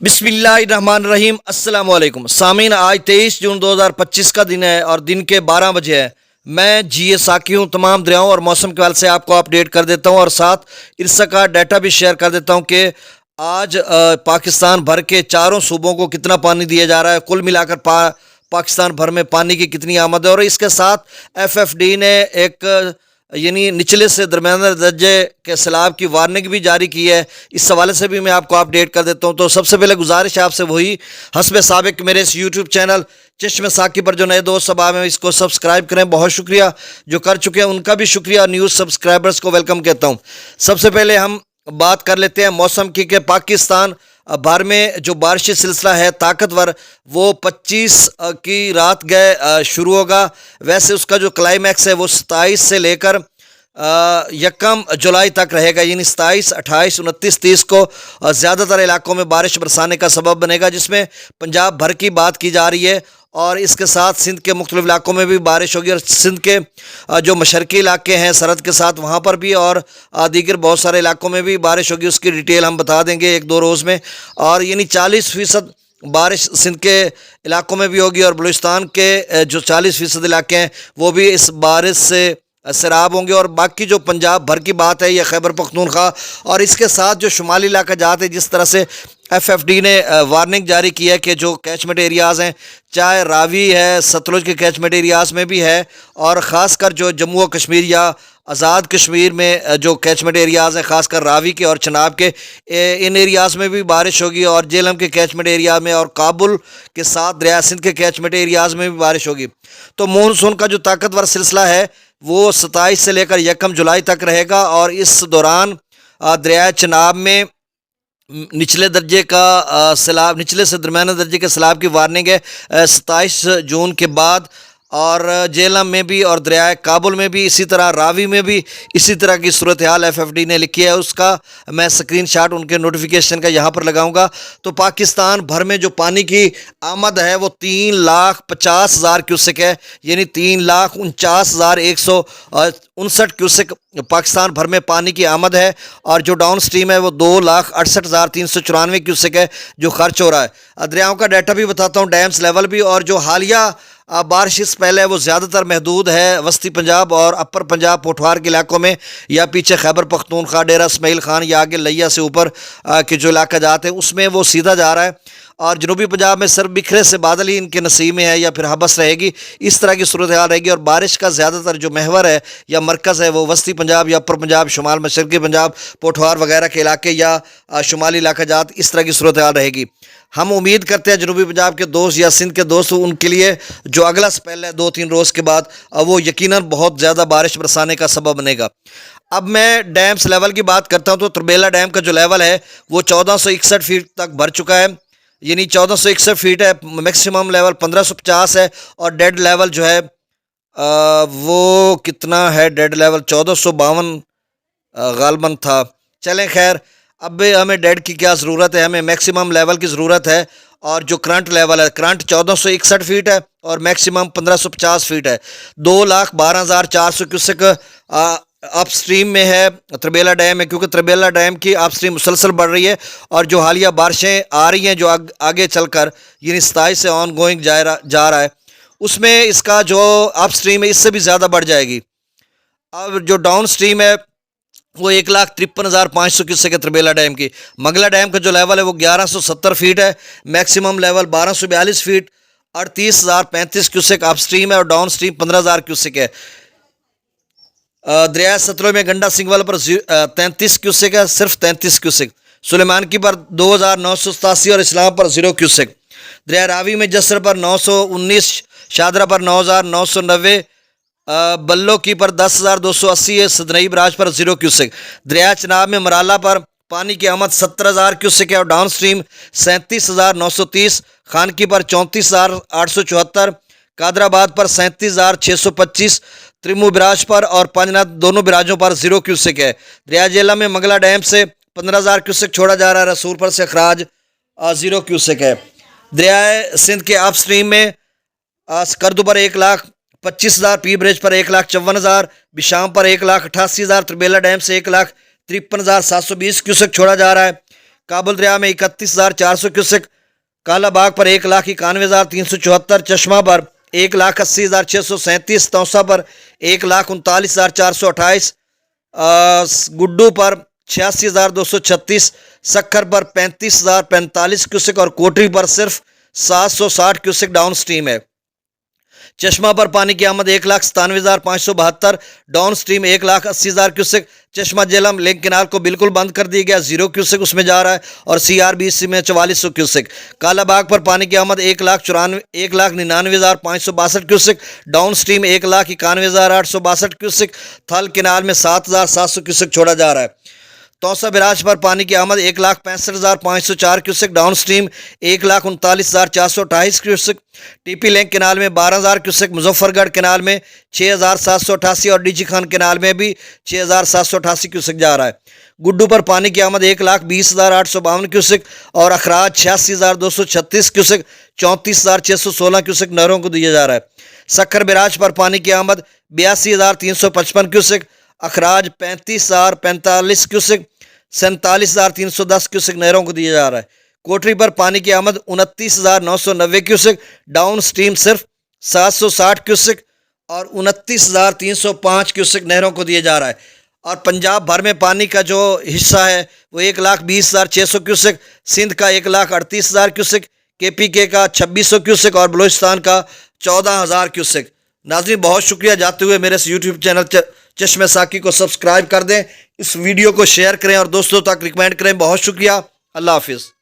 बिस्मिल्लाहिर्रहमानिर्रहीम। अस्सलाम वालेकुम सामीन। आज 23 जून 2025 का दिन है और दिन के 12 बजे है। मैं जी साकी हूँ। तमाम दरियाओं और मौसम के हवाले से आपको अपडेट कर देता हूँ और साथ इरसा का डाटा भी शेयर कर देता हूँ कि आज पाकिस्तान भर के चारों सूबों को कितना पानी दिया जा रहा है, कुल मिलाकर पाकिस्तान भर में पानी की कितनी आमद है। और इसके साथ FFD ने एक यानी निचले से दरमियाना दर्जे के सैलाब की वार्निंग भी जारी की है। इस हवाले से भी मैं आपको अपडेट कर देता हूं। तो सबसे पहले गुजारिश है आपसे वही हस्ब साबिक मेरे इस यूट्यूब चैनल चश्मे साकी पर जो नए दोस्त सब आए हैं इसको सब्सक्राइब करें। बहुत शुक्रिया जो कर चुके हैं उनका भी शुक्रिया। न्यूज़ सब्सक्राइबर्स को वेलकम कहता हूं। सबसे पहले हम बात कर लेते हैं मौसम की कि पाकिस्तान भर में जो बारिशी सिलसिला है ताकतवर वो 25 की रात गए शुरू होगा। वैसे उसका जो क्लाइमैक्स है वो 27 से लेकर 1 जुलाई तक रहेगा, यानी 27, 28, 29, 30 को ज़्यादातर इलाकों में बारिश बरसाने का सबब बनेगा, जिसमें पंजाब भर की बात की जा रही है। और इसके साथ सिंध के मुख्तलिफ इलाकों में भी बारिश होगी और सिंध के जो मशरकी इलाके हैं सरहद के साथ वहाँ पर भी और दीगर बहुत सारे इलाकों में भी बारिश होगी। उसकी डिटेल हम बता देंगे 1-2 रोज़ में। और यानी 40% बारिश सिंध के इलाकों में भी होगी और बलूचिस्तान के जो 40% इलाके हैं वो भी इस बारिश से सैराब होंगे। और बाकी जो पंजाब भर की बात है या खैबर पख्तूनख्वा और इसके साथ जो शुमाली इलाका जाते हैं, जिस तरह से FFD ने वार्निंग जारी की है कि जो कैचमेंट एरियाज़ हैं, चाहे रावी है, सतलुज के कैचमेंट एरियाज़ में भी है और ख़ासकर जो जम्मू और कश्मीर या आज़ाद कश्मीर में जो कैचमेंट एरियाज़ हैं, ख़ासकर रावी के और चनाब के, इन एरियाज़ में भी बारिश होगी और जेलम के कैचमेंट एरिया में और काबुल के साथ दरिया सिंध के कैचमेंट एरियाज़ में भी बारिश होगी। तो मानसून का जो ताकतवर सिलसिला है वो 27 से लेकर 1 जुलाई तक रहेगा और इस दौरान दरिया चनाब में निचले दर्जे का सैलाब, निचले से दरमियाना दर्जे के सैलाब की वार्निंग है 27 जून के बाद। और जेलम में भी और दरिया काबुल में भी इसी तरह, रावी में भी इसी तरह की सूरत हाल FFD ने लिखी है। उसका मैं स्क्रीनशॉट उनके नोटिफिकेशन का यहाँ पर लगाऊंगा। तो पाकिस्तान भर में जो पानी की आमद है वो 3,50,000 क्यूसेक है, यानी 3,49,159 क्यूसेक पाकिस्तान भर में पानी की आमद है। और जो डाउन स्ट्रीम है वो 2,68,394 क्यूसेक है जो खर्च हो रहा है। दरियाओं का डाटा भी बताता हूँ, डैम्स लेवल भी। और जो हालिया बारिश इस पहले वो ज़्यादातर महदूद है वस्ती पंजाब और अपर पंजाब पोठवार के इलाकों में, या पीछे खैबर पख्तूनख्वा डेरा इस्माइल खान या आगे लिया से ऊपर के जो इलाका जाते हैं उसमें वो सीधा जा रहा है। और जनूबी पंजाब में सिर्फ बिखरे से बादल ही इनके नसीब में है या फिर हबस रहेगी, इस तरह की सूरत हाल रहेगी। और बारिश का ज़्यादातर जो महवर है या मरकज़ है वो वस्ती पंजाब या अपर पंजाब, शुमाल मशरक़ी पंजाब, पोठवार वगैरह के इलाके या शुमाली इलाका जात, इस तरह की सूरत हाल रहेगी। हम उम्मीद करते हैं जनूबी पंजाब के दोस्त या सिंध के दोस्त उनके लिए जो अगला स्पेल है 2-3 रोज़ के बाद वो यकीनन बहुत ज़्यादा बारिश बरसाने का सबब बनेगा। अब मैं डैम्स लेवल की बात करता हूँ तो त्रिबेला डैम का जो लेवल है वो 1461 फीट तक भर चुका है, यानी 1461 फीट है। मैक्सिमम लेवल 1550 है और डेड लेवल जो है वो कितना है, डेड लेवल 1452 गालबन था। चलें खैर, अब हमें डेड की क्या ज़रूरत है, हमें मैक्सिमम लेवल की ज़रूरत है। और जो करंट लेवल है, करंट 1461 फीट है और मैक्सिमम 1550 फीट है। 2,12,400 क्यूसेक अप स्ट्रीम में है त्रिबेला डैम है, क्योंकि त्रिबेला डैम की अप स्ट्रीम मुसलसल बढ़ रही है। और जो हालिया बारिशें आ रही हैं जो आगे चलकर यानी 27 से ऑन गोइंग जा रहा है उसमें इसका जो अप स्ट्रीम है इससे भी ज़्यादा बढ़ जाएगी। अब जो डाउन स्ट्रीम है वो 1,53,500 क्यूसेक है त्रिबेला डैम की। मंगला डैम का जो लेवल है वो 1170 फीट है, maximum level 1242 feet, 38,035 cusec up stream है और डाउन स्ट्रीम 15,000 क्यूसेक है। दरिया सतलुज में गंडा सिंगवल पर 33 क्यूसेक है, सिर्फ 33 क्यूसेक। सुलेमान की पर 2,987 और इस्लाम पर 0 क्यूसेक। दरिया रावी में जसर पर 919, शादरा पर 9,990, बल्लो की पर 10,280 है, सदनई बराज पर 0 क्यूसेक। दरिया चनाब में मराला पर पानी की आमद 70,000 क्यूसेक है और डाउन स्ट्रीम 37,930, खानकी पर 34,874, कादराबाद पर 37,625, त्रिमू बिराज पर और पंजनाथ दोनों बिराजों पर 0 क्यूसेक है। दरिया जेला में मंगला डैम से 15,000 क्यूसेक छोड़ा जा रहा है, रसूल पर से अखराज 0 क्यूसेक है। दरिया सिंध के अप स्ट्रीम में स्कर्दू पर 1,25,000, पी ब्रिज पर 1,54,000, बिशाम पर 1,88,000, त्रिबेला डैम से 1,53,720 क्यूसेक छोड़ा जा रहा है। काबुल दरिया में 31,400 क्यूसेक, काला बाग पर 1,91,374, चश्मा पर 1,80,637, तौसा पर 1,39,428, गुड्डू पर 86,236, सक्खर पर 35,045 क्यूसेक और कोटरी पर सिर्फ 760 क्यूसेक डाउन स्ट्रीम है। चश्मा पर पानी की आमद 1,97,572, डाउन स्ट्रीम 1,80,000 क्यूसेक। चश्मा जेलम लिंक किनार को बिल्कुल बंद कर दिया गया, 0 क्यूसेक उसमें जा रहा है और CRBC में 4400 क्यूसेक। काला बाग पर पानी की आमद 1,99,562 क्यूसेक, डाउन स्ट्रीम 1,91,862 क्यूसेक। थल किनार में 7,700 क्यूसेक छोड़ा जा रहा है। तौसा बिराज पर पानी की आमद 1,65,504 cusec, downstream 1,39,428 cusec. TP link canal में 12,000 क्यूसेक, मुजफ्फरगढ़ किनाल में 6,788 और डीजी खान किनाल में भी 6,788 क्यूसेक जा रहा है। गुड्डू पर पानी की आमद 1,20,852 क्यूसेक और अखराज 86,236 क्यूसेक, 34,616 क्यूसेक नहरों को दिया जा रहा है। सक्खर बिराज पर पानी की आमद 82,355 क्यूसेक, अखराज 35,045 क्यूसेक, 47,310 क्यूसेक नहरों को दिया जा रहा है। कोटरी पर पानी की आमद 29,990 क्यूसेक, डाउन स्ट्रीम सिर्फ 760 क्यूसेक और 29,305 क्यूसेक नहरों को दिया जा रहा है। और पंजाब भर में पानी का जो हिस्सा है वो 1,20,600 क्यूसेक, सिंध का 1,38,000 क्यूसेक, KPK का 2600 क्यूसेक और बलूचिस्तान का 14,000 क्यूसेक। नाज़रीन बहुत शुक्रिया, जाते हुए मेरे इस यूट्यूब चैनल चश्मे साकी को सब्सक्राइब कर दें, इस वीडियो को शेयर करें और दोस्तों तक रिकमेंड करें। बहुत शुक्रिया, अल्लाह हाफिज़।